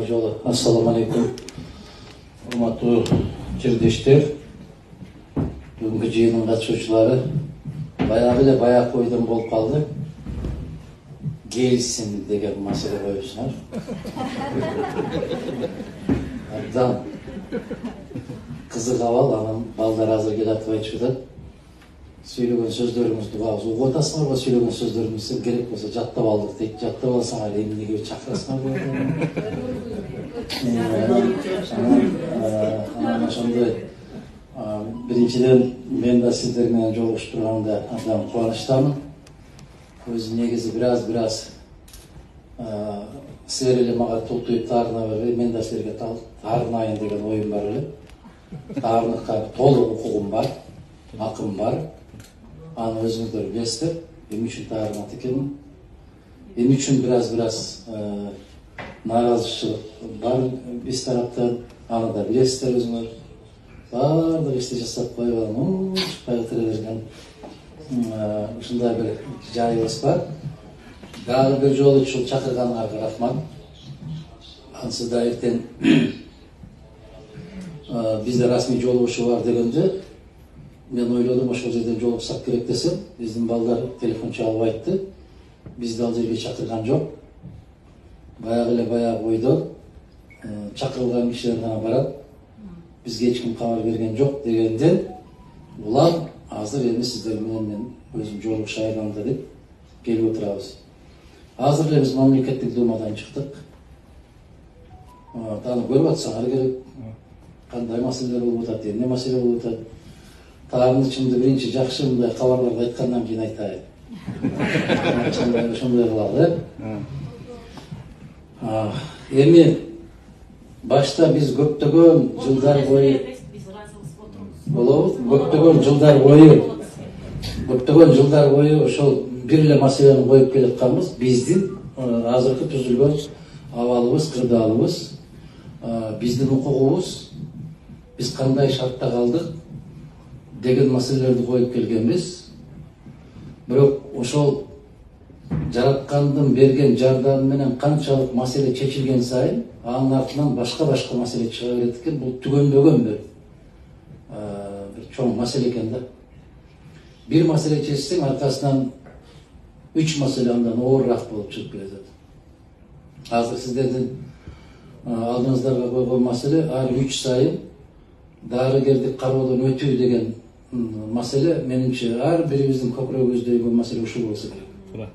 bir jolu. Assalamu alaikum. Урматтуу жердештер, бүгүнкү жыйындын катышуучулары, баягы ойдон болуп калды. Келсин деген маселе коюпсуңар. Абдан кызык абал, анан балдар азыр келатып айтышып атат. Сүйлөгөн сөздөрүңүздү угабыз, угуп атасыңарбы сүйлөгөн сөздөрүңүздү, керек болсо жаттап алдык дейт. Жаттап алсаңар эмнеге чакырасыңар? Анан ошондой биринчиден мен да сиздер менен жолугушуп турганымда абдан кубанычтамын. Өзү негизи бираз силер эле мага тултуйуп таарына бербей, мен да силерге таарынайын деген оюм бар эле. Таарыныкка толук укугум бар, акым бар. Аны өзүңүздөр билесиздер, эмне үчүн таарынат экенин. Эмне үчүн бираз нааразычылык бар биз тараптан, аны да билесиздер өзүңөр. Баардык ишти жасап коюп анан ушпай отура берген ушундай бир жайыбыз бар. Дагы бир жолу ушул чакырганыңарга рахмат. Ансыз да эртең бизде расмий жолугушуу бар дегенде мен ойлодум, ошол жерден жолуксак керек десем, биздин балдар телефон чалып айтты. Бизди ал жерге чакырган жок. Баягы ойдон чакырылган кишилер гана барат. Бизге эч ким кабар берген жок дегенден, улам азыр эми сиздер менен мен өзүм жолугушайын деп келип отурабыз. Азыр эле биз мамлекеттик думадан чыктык. Аны көрүп атсаңар керек. Кандай маселелер болуп атат, эмне маселе болуп атат. Таарынычымды биринчи жакшы мындай кабарларды айткандан кийин айтайын. Ошондой кылалы. Эми башта биз көптөгөн жылдар бою көптөгөн жылдар бою ошол бир эле маселени коюп келатканбыз. Биздин азыркы түзүлгөн абалыбыз, кырдаалыбыз, биздин укугубуз, биз кандай шартта калдык деген маселелерди коюп келгенбиз. Бирок ошол жараткандын берген жардамы менен канчалык маселе чечилген сайын, анын артынан башка маселе чыга берет экен. Бул түгөнбөгөн бир чоң маселе экен да. Бир маселе чечсең, аркасынан 3 маселе андан оорураак болуп чыгып келет. Азыр сиздердин алдыңыздарга койгон маселе ар 3 сайын дарыгердик кароодон өтүү деген маселе, менимче ар бирибиздин көкүрөгүбүздөгү маселе ушул болсо керек.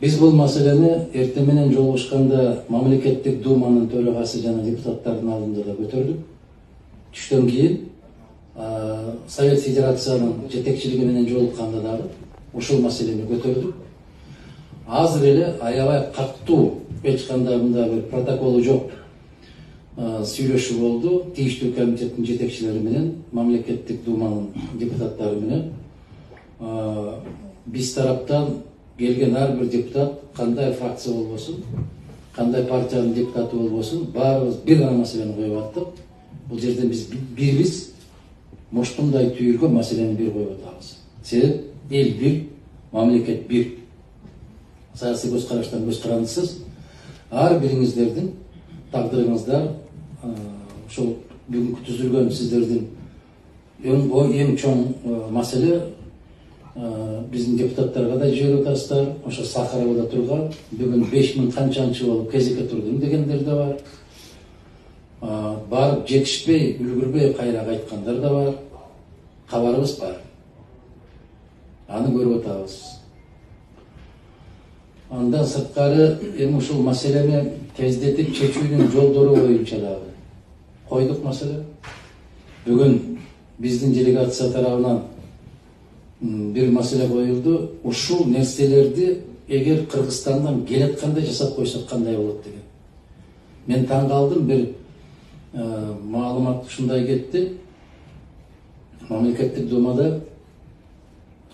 Биз бул маселени эртең менен жолугушканда мамлекеттик думанын төрагасы жана депутаттардын алдында да көтөрдүк. Түштөн кийин Совет Федерациянын жетекчилиги менен жолукканда дагы ушул маселени көтөрдүк. Азыр эле аябай каттуу, эч кандай мындай бир протоколу жок сүйлөшүү болду. Тийиштүү комитеттин жетекчилери менен, мамлекеттик думанын депутаттары менен. Биз тараптан келген ар бир депутат, кандай фракция болбосун, кандай партиянын депутаты болбосун, баарыбыз бир гана маселени коюп аттык. Бул жерден биз бирибиз моштомдой түйүлгөн маселени бир коюп атабыз. Себеп эл бир, мамлекет бир. Саясий көз караштан көз карандысыз. Ар бириңиздердин тагдырыңыздар ошол бүгүнкү түзүлгөн сиздердин эң чоң маселе биздин депутаттарга да жиберип атасыздар. Ошо Сахаровда турган бүгүн 5000 канчанчы болуп кезекке турдум дегендер да бар. Барып жетишпей, үлгүрбөй кайра кайткандар да бар. Кабарыбыз бар. Аны көрүп атабыз. Андан сырткары эми ушул маселени тездетип чечүүнүн жолдору боюнча дагы койдук маселе. Бүгүн биздин делегация тарабынан бир маселе коюлду. Ушул нерселерди эгер Кыргызстандан келаткандай жасап койсок кандай болот деген. Мен таң калдым, бир маалымат ушундай кетти. Мамлекеттик думада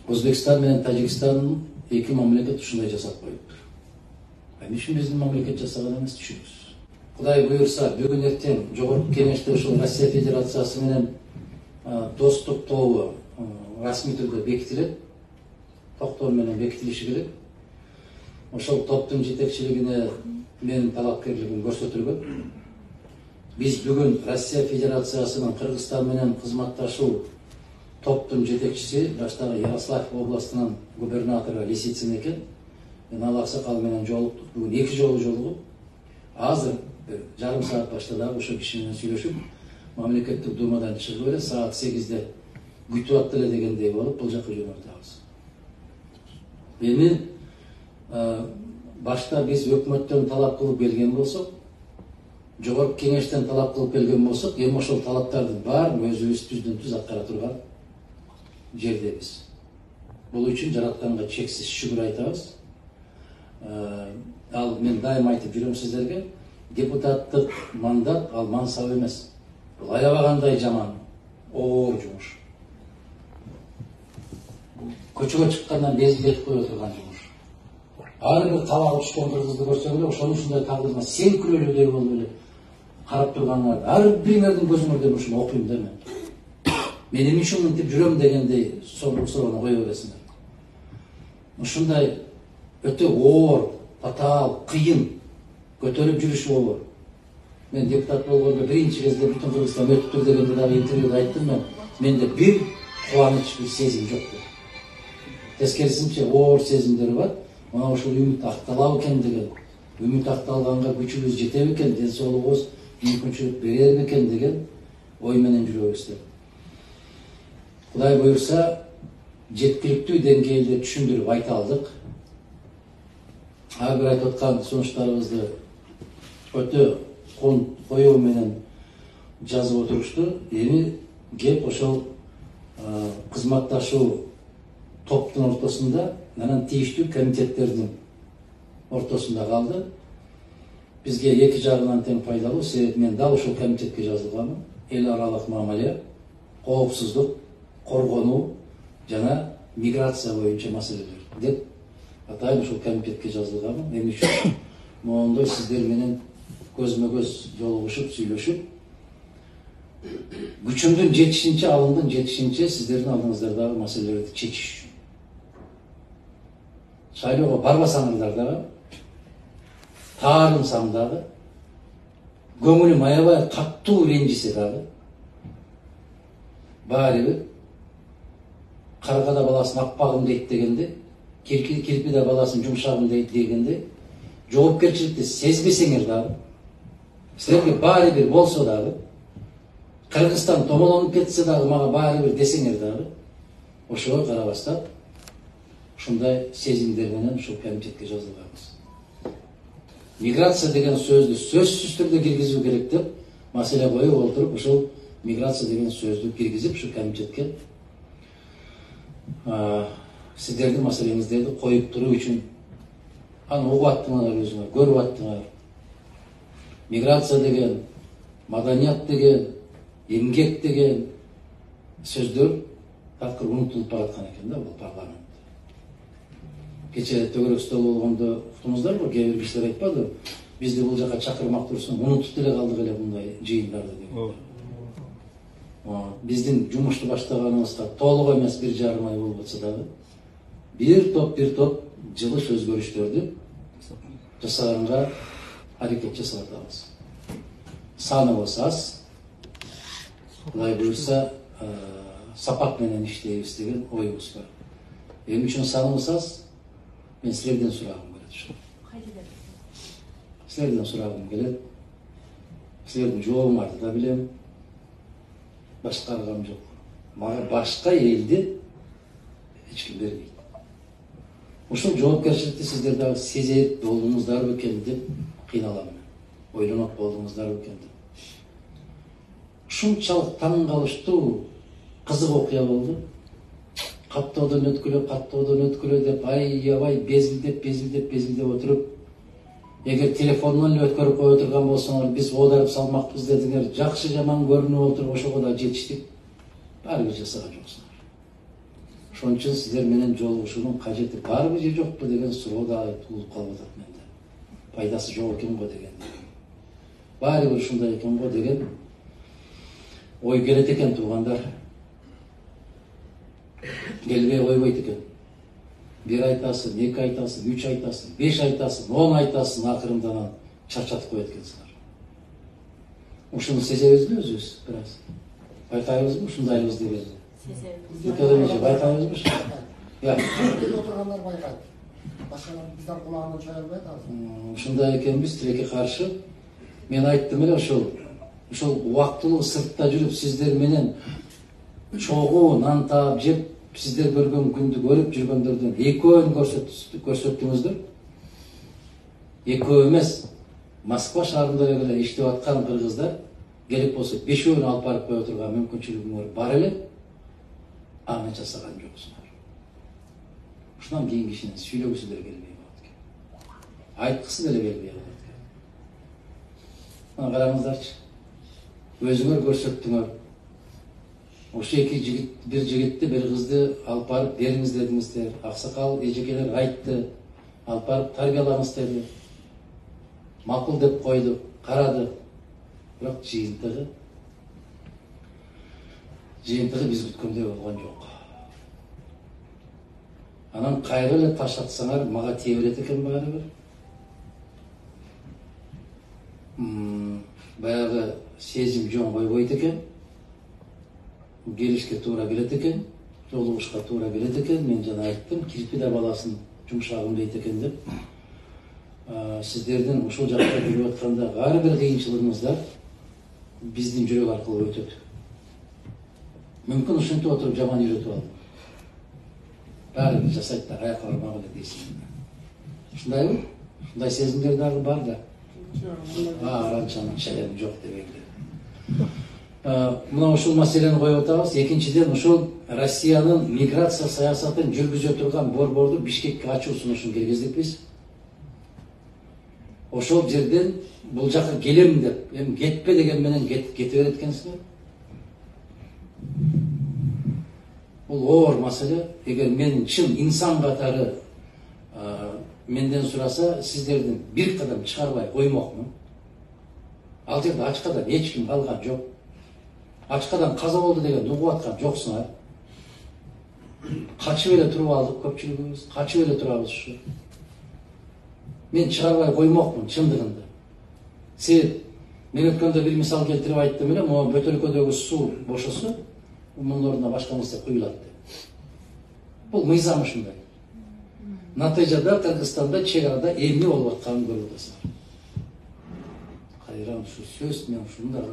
Өзбекстан менен Тажикстан эки мамлекет ушундай жасап коюптур. Эмне үчүн биздин мамлекет жасаган эмес түшүнүз. Кудай буйрса, бүгүн эртең жогорку кеңеште ушул Россия Федерациясы менен достук тобу расмий түрдө бекитилет. Токтор менен бекитилиши керек. Ошол топтун жетекчилигине менин талапкерлигим көрсөтүлгөн. Биз бүгүн Россия Федерациясынын Кыргызстан менен кызматташуу топтун жетекчиси баштагы Ярослав областынын губернатору Лисицын экен. Мен ал аксакал менен жолуктук. Бүгүн 2 жолу жолугуп, азыр жарым саат баштадагы ошол киши менен сүйлөшүп, мамлекеттик думадан чыгып эле саат 8-де күтүп атты эле дегендей болуп, бул жака жөнөтөбүз. Эми башта биз өкмөттөн талап кылып келген болсок, жогорку кеңештен талап кылып келген болсок, эми ошол талаптардын баарын өзүбүз түздөн түз аткара турган жердебиз. Бул үчүн жаратканга чексиз шүгүр айтабыз. Ал мен дайым айтып жүрөм сиздерге, депутаттык мандат ал мансап эмес. Бул аябагандай жаман, оор жумуш. Көчөгө чыккандан безилдетип кое турган жумуш. Ар бир кабагы түшкөн кыргызды көрсөң эле ошонун ушундай тагдырына селкүрөлүүдөй болуп эле карап тургандар. Ар бириңердин көзүңөрдөн ушуну окуйм да мен. Мен эмне үчүн мынтип жүрөм дегендей суроону кое бересиңер. Ушундай өтө оор, татаал, кыйын көтөрүп жүрүшү оор. Мен депутат болгондо биринчи кезде бүтүн Кыргызстан өтүптүр дегенде дагы интервьюда айттым мен. Менде бир кубаныч, бир сезим жок деп. Тескерисинче оор сезимдер бар. Мына ушул үмүт акталабы экен деген, үмүт акталганга күчүбүз жетеби экен, ден соолугубуз мүмкүнчүлүк береби экен деген ой менен жүрөбүз деп. Кудай буйрса, жеткиликтүү деңгээлде түшүндүрүп айта алдык. Ар бир айтып аткан сунуштарыбызды өтө коюу менен жазып отурушту. Эми кеп ошол кызматташуу топтун ортосунда, анан тийиштүү комитеттердин ортосунда калды. Бизге эки жагынан тең пайдалуу, себеби мен дал ошол комитетке жазылганмын. Эл аралык мамиле, коопсуздук, коргонуу жана миграция боюнча маселелер деп атайын ошол комитетке жазылганмын. Эмне үчүн моундой сиздер менен көзмө көз жолугушуп, сүйлөшүп, күчүмдүн жетишинче, алымдын жетишинче сиздердин алдыңыздардагы маселелерди чечиш үчүн. Шайлоого барбасаңыздар дагы, таарынсам дагы, көңүлүм аябай каттуу ренжисе дагы, баары бир каргада баласын аппагым дейт дегенде, кирпиде баласын жумшагым дейт дегенде, жоопкерчиликти сезбесеңер дагы, силерге баары бир болсо дагы, Кыргызстан томолонуп кетсе дагы, мага баары бир десеңер дагы, ошого карабастан ушундай сезимдер менен ушул комитетке жазылганбыз. Миграция деген сөздү сөзсүз түрдө киргизүү керек деп маселе коюп отуруп, ушул миграция деген сөздү киргизип, ушул комитетке сиздердин маселеңиздерди коюп туруу үчүн аны угуп аттыңар өзүңөр, көрүп аттыңар. Миграция деген, маданият деген, эмгек деген сөздөр такыр унутулуп бараткан экен да бул парламент. Кече төгөрөк стол болгондо уктуңуздарбы, кээ бир кишилер айтпады, бизди бул жака чакырмак турсун, унутуп деле калдык эле мындай жыйындарды деген. Биздин жумушту баштаганыбызга толук эмес 1,5 ай болуп атса дагы, бир топ жылыш өзгөрүштөрдү жасаганга аракет жасап атабыз. Саныбыз аз, Кудай буйрса сапат менен иштейбиз деген оюбуз бар. Эмне үчүн саныбыз аз? Мен силерден сурагым келет. Силерден сурагым келет. Силердин жообуңарды да билем. Башка аргам жок. Мага башка элди эч ким бербейт. Ушул жоопкерчиликти сиздер дагы сезет болдуңуздарбы экен деп кыйналам мен. Ойлонот болдуңуздарбы экен деп. Ушунчалык таң калыштуу кызык окуя болду. Каттоодон өткүлө деп аябай безилдеп отуруп, эгер телефондон эле өткөрүп кое турган болсоңор, биз оодарып салмакпыз дедиңер, жакшы жаман көрүнүп отуруп, ошого да жетиштик. Баары бир жасаган жоксуңар. Ошон үчүн сиздер менен жолугушуунун кажети барбы же жокпу деген суроо да туулуп калып атат менде. Пайдасы жок экен го деген. Баары бир ушундай экен го деген ой келет экен туугандар. Келбей койбойт экен. Бир айтасың, 2 айтасың, 3 айтасың, 5 айтасың, 10 айтасың, акырында чарчатып коет экенсиңер. Ушуну сезебизби өзүбүз бир аз? Байкайбызбы ушундайбыз деп эле? Сезебиз. Байкайбызбы ушу? Жерде отургандар байкайт. Башкалар биздин кулагына чыга албайт азыр. Ушундай экенбиз, тилекке каршы. Мен айттым эле ошол убактылуу сыртта жүрүп сиздер менен чогуу нан таап жеп, сиздер көргөн күндү көрүп жүргөндөрдүн экөөнү көрсөттүңүздөр. Экөө эмес, Москва шаарында эле иштеп аткан кыргыздар келип болсо бешөөнү алып барып кое турган мүмкүнчүлүгүңөр бар эле. Аны жасаган жоксуңар. Ушундан кийин кишинин сүйлөгүсү деле келбей калат экен. Айткысы деле келбей калат экен. Мына караңыздарчы. Өзүңөр көрсөттүңөр. Ошо эки жигит, бир жигитти, бир кызды алып барып бериңиз дедиңиздер. Аксакал эжекелер айтты. Алып барып тарбиялагыз деди. Макул деп койду, карады. Бирок жыйынтыгы биз күткөндөй болгон жок. Анан кайра эле таштатсаңар мага тие берет экен баары бир. Баягы сезим жөн койбойт экен. Келишке туура келет экен, жолугушка туура келет экен. Мен жана айттым, кирпиде баласын жумшагым дейт экен деп. Сиздердин ушул жакта жүрүп атканда ар бир кыйынчылыгыңыздар биздин жүрөк аркылуу өтөт. Мүмкүн ушинтип отуруп жаман үйрөтүп алдым. Баары бир жасайт да аяка бармак эле дейсиң. Ушундайбы? Ушундай сезимдер дагы бар да. Аранчанын шереми жок дегенде. Мына ушул маселени коюп атабыз. Экинчиден, ушул Россиянын миграция саясатын жүргүзө турган борборду Бишкекке ачуу сунушун киргиздик биз. Ошол жерден бул жака келем деп, эми кетпе деген менен кете берет экенсиңер. Бул оор маселе. Эгер мен чын инсан катары менден сураса, сиздердин бир кадам чыгарбай коймокмун. Ал жерде ачкадан эч ким калган жок. Ачкадан каза болду деген угуп аткан жоксуңар. Качып эле туруп алдык көпчүлүгүбүз, качып эле турабыз ушу. Мен чыгарбай коймокмун чындыгында. Себеп, мен өткөндө бир мисал келтирип айттым эле, могу бөтөлкөдөгү суу бошосо, мунун ордуна башка нерсе куюлат деп. Бул мыйзам ушундай. Натыйжада Кыргызстанда чек арада эмне болуп атканын көрүп атасыңар. Кайран ушу сөз мен ушуну дагы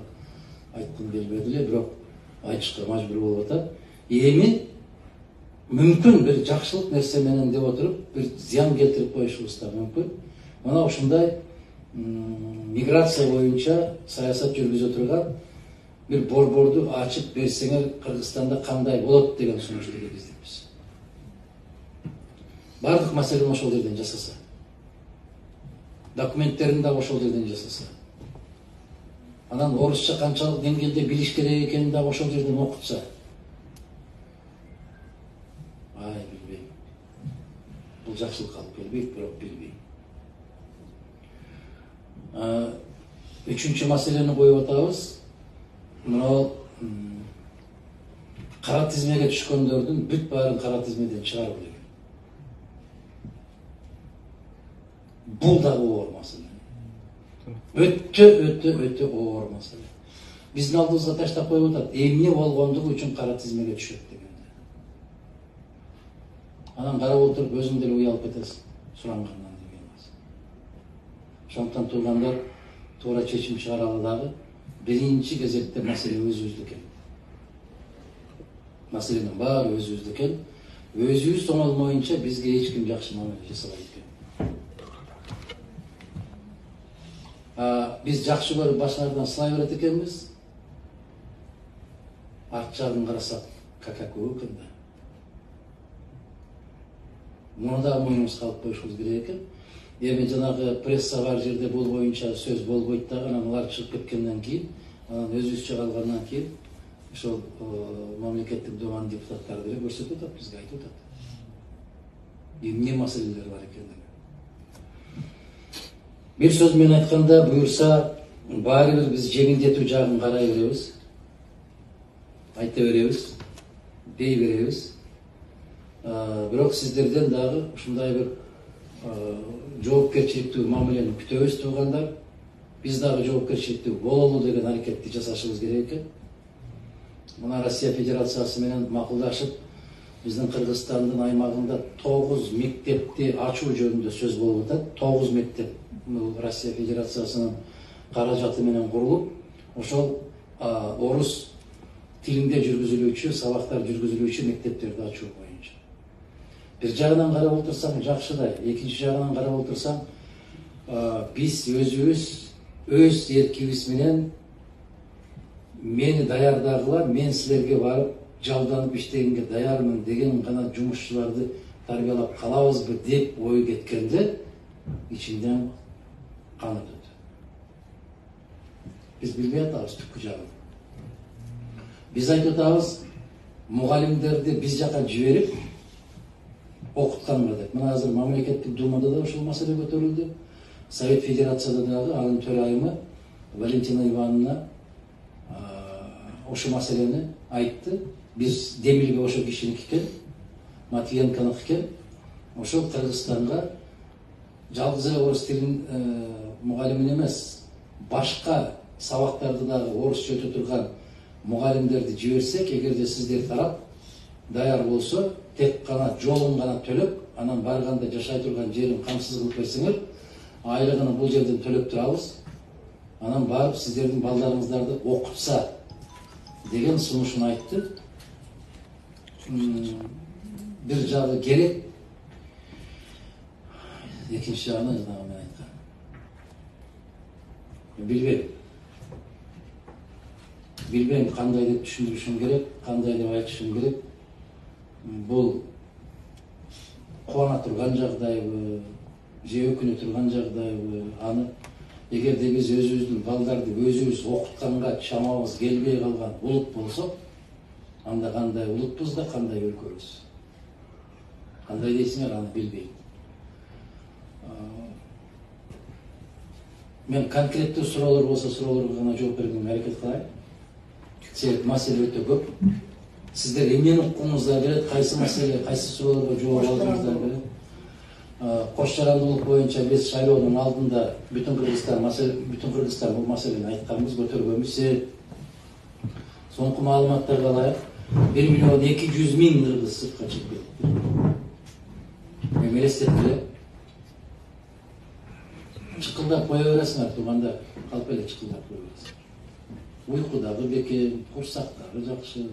айткым келбеди эле, бирок айтышка мажбур болуп атат. Эми мүмкүн бир жакшылык нерсе менен деп отуруп, бир зыян келтирип коюшубуз да мүмкүн. Мына ушундай миграция боюнча саясат жүргүзө турган бир борборду ачып берсеңер Кыргызстанда кандай болот деген сунушту киргиздикпиз. Бардык маселени ошол жерден жасаса. Документтерин да ошол жерден жасаса. Анан орусча канчалык деңгээлде билиш керек экенин да ошол жерден окутса. Билбейм. Бул жакшылыкка алып келбейт, бирок билбейм. Үчүнчү маселени коюп атабыз. Мына кара тизмеге түшкөндөрдүн бүт баарын кара тизмеден чыгаруу керек. Бул дагы оор маселе. Өтө оор маселе. Биздин алдыбызга таштап коюп атат, эмне болгондугу үчүн кара тизмеге түшөт дегенде. Анан карап отуруп өзүң деле уялып кетесиң, сурангандан деген аз. Ошондуктан туугандар туура чечим чыгаралы дагы биринчи кезекте маселе өзүбүздө экен. Маселенин баары өзүбүздө экен. Өзүбүз оңолмоюнча бизге эч ким жакшы мамиле жасабайт экен. Биз жакшы көрүп башкалардан сылай берет экенбиз. Арт жагын карасак, какаку экен да. Муну да мойнубузга алып коюшубуз керек экен. Эми жанагы пресса бар жерде бул боюнча сөз болбойт дагы, анан алар чыгып кеткенден кийин, анан өзүбүзчө калгандан кийин, ошол мамлекеттик думанын депутаттары деле көрсөтүп атат, бизге айтып атат. Эмне маселелер бар экендигин. Бир сөз менен айтканда, буюрса, баары бир биз жеңилдетүү жагын карай беребиз. Айта беребиз, дей беребиз. Бирок сиздерден дагы ушундай бир жоопкерчиликтүү мамилени күтөбүз туугандар. биз дагы жоопкерчиликтүү бололу деген аракетти жасашыбыз керек экен. Мына Россия Федерациясы менен макулдашып, биздин Кыргызстандын аймагында 9 мектепти ачуу жөнүндө сөз болуп атат. 9 мектеп Россия Федерациясынын каражаты менен курулуп, ошол орус тилинде жүргүзүлүүчү, сабактар жүргүзүлүүчү мектептерди ачуу боюнча. Бир жагынан карап отурсаң жакшыдай, экинчи жагынан карап отурсаң биз өзүбүз өз эркибиз менен мени даярдагыла, мен силерге барып жалданып иштегенге даярмын деген гана жумушчуларды тарбиялап калабызбы деп ой кеткенде ичимден кан өтөт. Биз билбей атабыз түпкү жагын. Биз айтып атабыз, мугалимдерди биз жака жиберип окутканга деп. Мына азыр мамлекеттик думада да ушул маселе көтөрүлдү. Совет Федерацияда дагы анын төрайымы Валентина Ивановна ошол маселени айтты. Биз демилге ошол кишиники экен, Матвиенконук экен. Ошол Кыргызстанга жалгыз эле орус тилин мугалимин эмес, башка сабактарды дагы орусча өтө турган мугалимдерди жиберсек, эгерде сиздер тарап даяр болсо, тек гана жолун гана төлөп, анан барганда жашай турган жерин камсыз кылып берсеңер, айлыгын бул жерден төлөп турабыз. Анан барып сиздердин балдарыңыздарды окутса деген сунушун айтты. Бир жагы керек, экинчи жагына жанагы мен айткан. Билбейм кандай деп түшүндүрүшүм керек, кандай деп айтышым керек. Бул кубана турган жагдайбы, же өкүнө турган жагдайбы, аны эгерде биз өзүбүздүн балдарды өзүбүз окутканга чамабыз келбей калган улут болсок, анда кандай улутпуз да, кандай өлкөбүз. Кандай дейсиңер, аны билбейм. Мен конкреттүү суроолор болсо, суроолорго гана жооп бергенге аракет кылайын. Себеп маселе өтө көп. Сиздер эмнени уккуңуздар келет, кайсы маселе, кайсы суроолорго жооп алдыңыздар келет. Кош жарандуулук боюнча биз шайлоонун алдында бүтүн Кыргызстан бул маселени айтканбыз, көтөргөнбүз. Соңку маалыматтарга ылайык 1.200.000 кыргыз сыртка чыгып кетти. Эми элестеткиле. Чыкылдап кое бересиңер, тууганда калп эле чыкылдап кое бересиңер. Уйку дагы бекем, курсак дагы жакшы,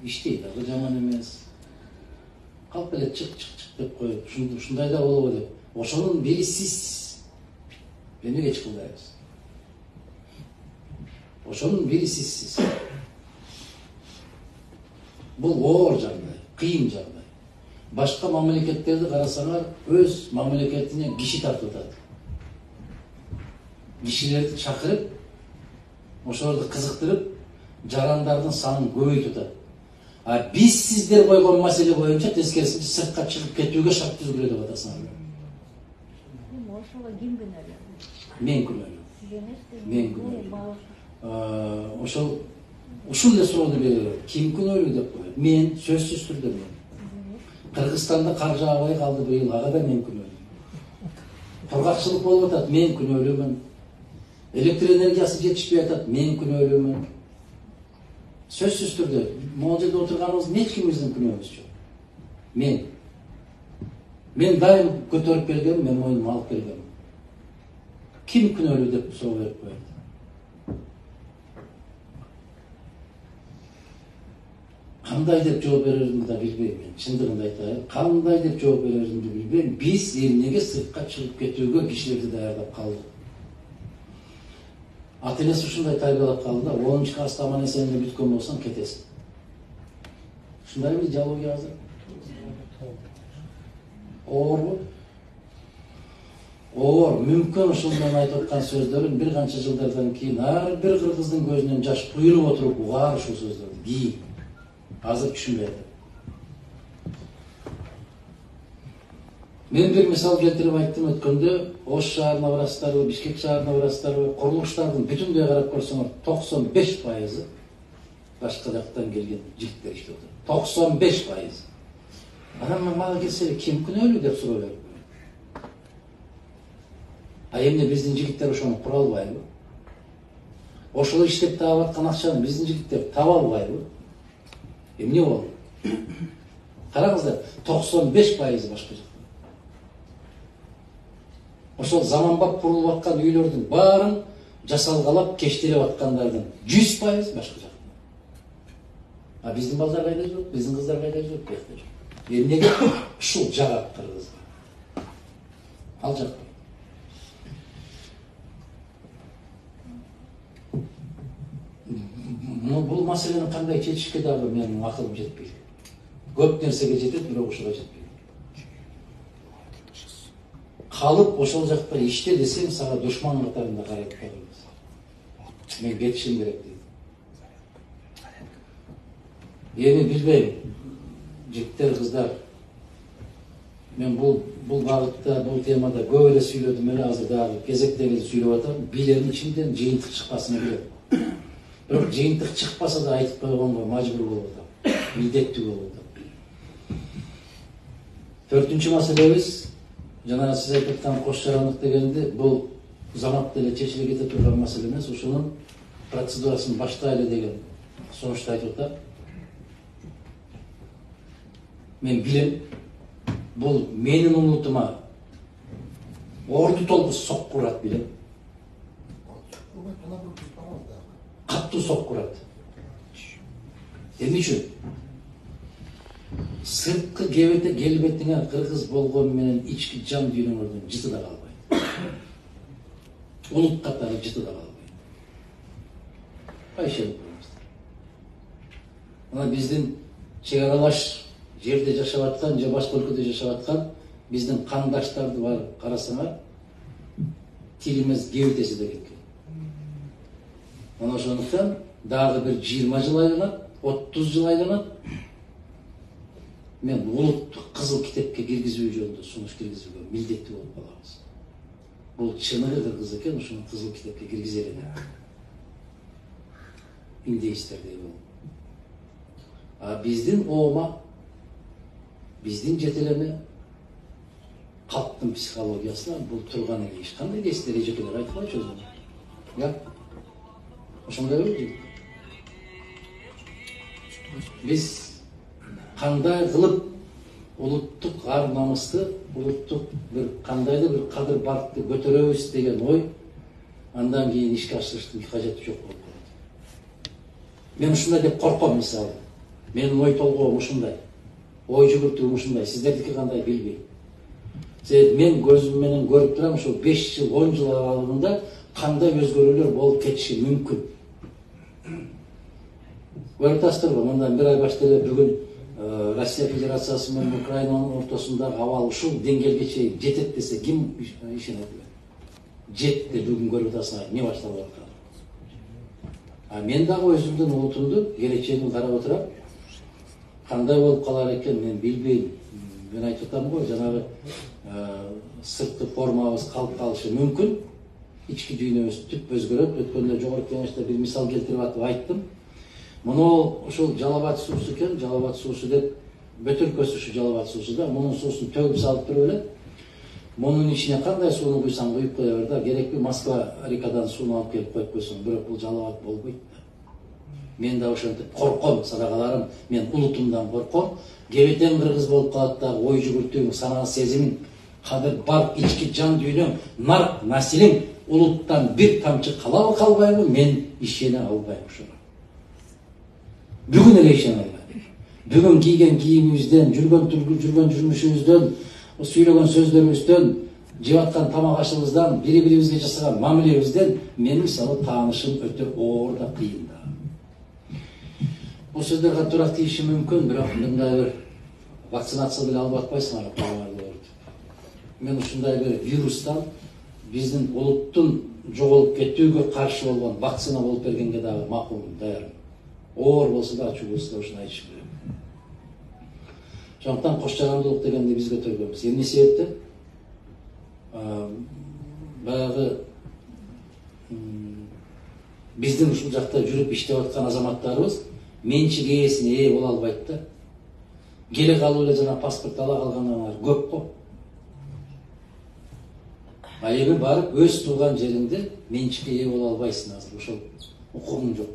иштей дагы жаман эмес. Калп эле чык деп коюп, ушундай да болобу деп. Ошонун бири сизсиз. Эмнеге чыкылдайбыз? Ошонун бири сизсиз. Бул оор жагдай, кыйын жагдай. Башка мамлекеттерди карасаңар, өз мамлекетине киши тартып атат. Кишилерди чакырып, ошолорду кызыктырып, жарандардын санын көбөйтүп атат. Биз сиздер койгон маселе боюнча тескерисинче сыртка чыгып кетүүгө шарт түзгүлө деп атасыңар. Ошого ким күнөөлүү? Мен күнөөлүү. Мен күнөөлүү. Ошол ушул эле суроону берет. Ким күнөөлүү деп коет? Мен, сөзсүз түрдө мен. Кыргызстанда кар жаабай калды быйыл, ага да мен күнөөлүү. Кургакчылык болуп атат, мен күнөөлүүмүн. Электр энергиясы жетишпей атат, мен күнөөлүүмүн. Сөзсүз түрдө могул жерде отурганыбыздын эч кимибиздин күнөөбүз жок. Мен дайым көтөрүп келгем, мен мойнума алып келгем. Ким күнөөлүү деп суроо берип коет. Кандай деп жооп береримди да билбейм мен. Чындыгын айтайын, кандай деп жооп береримди билбейм. Биз эмнеге сыртка чыгып кетүүгө кишилерди даярдап калдык? Ата энеси ушундай тарбиялап калды да, 10-класста аман эсен эле бүткөн болсоң кетесиң. Ушундай бир идеология азыр. Оорбу? Оор, мүмкүн ушул мен айтып аткан сөздөрүн бир канча жылдардан кийин ар бир кыргыздын көзүнөн жаш куйулуп отуруп угаар ушул сөздөрдү. Кийин. Азыр түшүнбөй атат. Мен бир мисал келтирип айттым өткөндө, Ош шаарына барасыздарбы, Бишкек шаарына барасыздарбы, курулуштардын бүтүндөй карап көрсөңөр 95% башка жактан келген жигиттер иштеп атат. 95%. Анан мага келсе ким күнөөлүү деп суроо берип. Эмне биздин жигиттер ошону кура албайбы? Ошол иштеп таап аткан акчаны биздин жигиттер таба албайбы? Эмне болду? Караңыздар, 95% башка жакта. Ошол заманбап курулуп аткан үйлөрдүн баарын жасалгалап кештелеп аткандардын 100% башка жакта. А биздин балдар кайда жүрөт? Биздин кыздар кайда жүрөт? Биякта жүрөт. Эмнеге ушул жагат кыргызга? Ал жакта. Бул маселени кандай чечишке дагы менин акылым жетпейт. Көп нерсеге жетет, бирок ушуга жетпейт. Калып ошол жакта иште десең, сага душман катарында карайт калабыз. Мен кетишим керек дейт. Эми билбейм, жигиттер, кыздар. Мен бул багытта, бул темада көп эле сүйлөдүм эле, азыр дагы кезектеги сүйлөп атам. Билердин ичинден жыйынтык чыкпасын билем. Бирок жыйынтык чыкпаса да айтып койгонго мажбур болуп атам. Милдеттүү болуп атам. Төртүнчү маселебиз, жана сиз айтып аткан кош жарандык дегенде, бул заматта эле чечиле кете турган маселе эмес, ушунун процедурасын баштайлы деген сунушту айтып атам. Мен билем, бул менин умутума орду толку соккурат билем. Каттуу соккурат. Эмне үчүн? Сырткы келбетиңе кыргыз болгону менен ички жан дүйнөңөрдүн жыты да калбайт. Улут катары жыты да калбайт. Кайшылык болмос. Мына биздин чек аралаш жерде жашап аткан же башка өлкөдө жашап аткан биздин кандаштарды барып карасаңар, тилимиз кебитеси да кеткен. Мына ошондуктан дагы бир 20 жыл айланат, 30 жыл айланат. Мен улуттук кызыл китепке киргизүү жөнүндө сунуш киргизүүгө милдеттүү болуп калабыз. Бул чыныгы кыргыз экен, ошону кызыл китепке киргизели. Индейстердей болуп. А биздин оома, биздин жетелеме калктын психологиясына бул турган эле иш. Кандай дейсиздер, эжекелер айтпайчы өзүңөр? Я? Ошондой белги. Биз кандай кылып улуттук ар намысты, улуттук бир кандайдыр бир кадыр баркты көтөрөбүз деген ой, андан кийин ишке ашырыштын кажети жок болуп калат. Мен ушундай деп корком, мисалы. Менин ой толгоом ушундай. Ой жүгүртүүм ушундай. Сиздердики кандай билбейм. Себеби мен көзүм менен көрүп турам, ошо 5 жыл, 10 жыл аралыгында кандай өзгөрүүлөр болуп кетиши мүмкүн. Көрүп атасыздарбы, мындан бир ай башта эле бүгүн Россия Федерациясы менен Украинанын ортосундагы абал ушул деңгээлге чейин жетет десе ким ишенет? Жетти, бүгүн көрүп атасыңар, эмне башталып аткан. А мен дагы өзүмдүн улутумду, келечегин карап отурам. Кандай болуп калар экен мен билбейм. Мен айтып атам го, жанагы сырткы формабыз калып калышы мүмкүн. Ички дүйнөбүз түп өзгөрөт. Өткөндө жогорку кеңеште бир мисал келтирип атып айттым. Муну ушул Жалалбат суусу экен, Жалалбат суусу деп бөтөлкөсү ушу Жалалбат суусу да, мунун суусун төгүп салып туруп эле. Мунун ичине кандай сууну куйсаң куюп кое бер да, керекпи Москва рекадан сууну алып келип коюп койсоң, бирок бул Жалалбат болбойт. Мен да ошентип корком, садакаларым, мен улутумдан корком. Кебетен кыргыз болуп калат да, ой жүгүртүүң, санаа сезимиң, кадыр бар ички жан дүйнөң, нарк населиң улуттан бир тамчы калабы калбайбы, мен ишене албайм ошого. Бүгүн эле ишене албайм. Бүгүн кийген кийимибизден, жүргөн жүрмүшүбүздөн, сүйлөгөн сөздөрүбүздөн, жеп аткан тамак ашыбыздан, бири-бирибизге жасаган мамилебизден мен мисалы таанышым өтө оор да, кыйын да. Бул сөздөр катуураак тийиши мүмкүн, бирок мындай бир вакцинация деле алып атпайсыңар, мен ушундай бир вирустан биздин улуттун жоголуп кетүүгө каршы болгон вакцина болуп бергенге дагы макулмун, даярмын. Оор болсо да, ачуу болсо да ушуну айтышым керек. Ошондуктан кош жарандуулук дегенди биз көтөргөнбүз. Эмне себептен? Баягы биздин ушул жакта жүрүп иштеп аткан азаматтарыбыз менчик ээсине ээ боло албайт да. Келе калып эле жана паспорт ала калгандар көп го. А эми барып өз тууган жериңде менчикке ээ боло албайсың азыр. Ошол укугуң жок.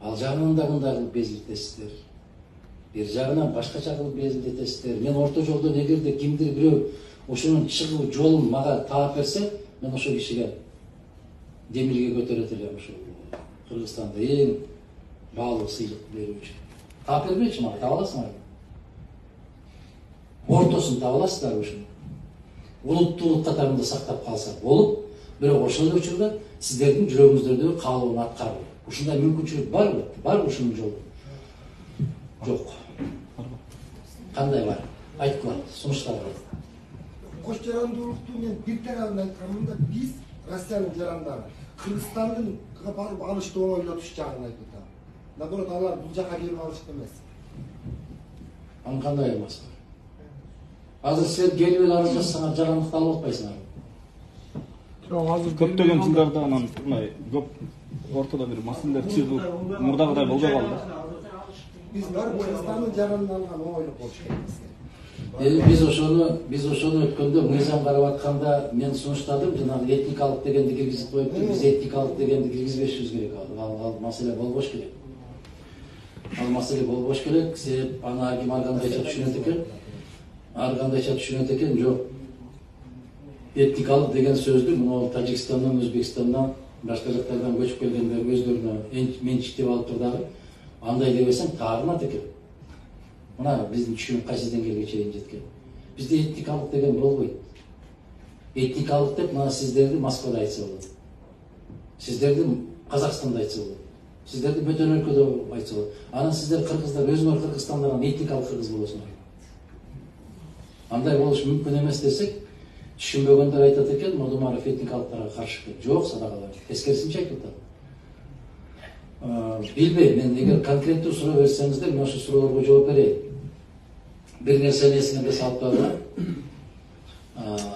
Ал жагынан да мындай кылып безилтесиздер. Бир жагынан башкача кылып безилтесиздер. Мен орто жолдон эгерде кимдир бирөө ошонун чыгуу жолун мага таап берсе, мен ошол кишиге демирге көтөрөт элем. Ошол Кыргызстанда эң баалуу сыйлык берүүчү. Таап бербейчи мага, таап аласыңарбы? Ортосун таап аласыздарбы ушуну? Улуттуулук катарында сактап калса болуп, бирок ошол эле учурда сиздердин жүрөгүңүздөрдөгү каалоону аткаруу. Ушундай мүмкүнчүлүк барбы? Барбы ушунун жолу? Жок. Кандай бар? Айткыла, сунуштар бар. Кош жарандуулукту мен бир тарабын айтканмын да, биз Россиянын жарандары Кыргызстандын барып алышты оңойлотуш жагын айтып атам. Наоборот, алар бул жака келип алышты эмес. Анын кандай аймасы бар? Азыр сен келип эле арыз жазсаңар жарандыкты алып атпайсыңарбы? Көптөгөн жылдарда анан мындай көп ортодо бир маселелер чыгып, мурдагыдай болбой калды. Биз барып Кыргызстандын жаранын алган оңойлук болуш керек бизге. Биз ошону өткөндө мыйзам карап атканда мен сунуштадым, жанагы этникалык дегенди киргизип коюптур. Биз этникалык дегенди киргизбешибиз керек. Ал маселе болбош керек. Ал маселе болбош керек. Себеп аны ар ким ар кандайча түшүнөт экен. Ар кандайча түшүнөт экен. Жок. Этникалык деген сөздү мына Тажикстандан, Өзбекстандан, башка жактардан көчүп келгендер өздөрүнө менчиктеп алып турдагы. Андай дебесең таарынат экен. Мына биздин түшүнүк кайсы деңгээлге чейин жеткен. Бизде этникалык деген болбойт. Этникалык деп мына сиздерди Москвада айтса болот. Сиздерди Казакстанда айтса болот. Сиздерди бөтөн өлкөдө айтса болот. Анан сиздер кыргыздар өзүңөр Кыргызстандан этникалык кыргыз болосуңар. Андай болуш мүмкүн эмес десек, түшүнбөгөндөр айтат экен, Модумаров этникалыктарга каршы экен. Жок, садакалар. Тескерисинче айтып атат. Билбейм, мен эгер конкреттүү суроо берсеңиздер, мен ошо суроолорго жооп берейин. Бир нерсени эсиңерге салып коюңар.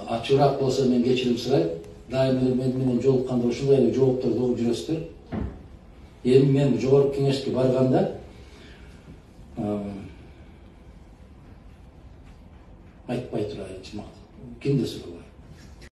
Ачуураак болсо мен кечирим сурайм. Дайым эле мен менен жолукканда ушундай эле жоопторду угуп жүрөсүздөр. Эми мен жогорку кеңешке барганда айтпай турайынчы мактап. Кимде суроо бар?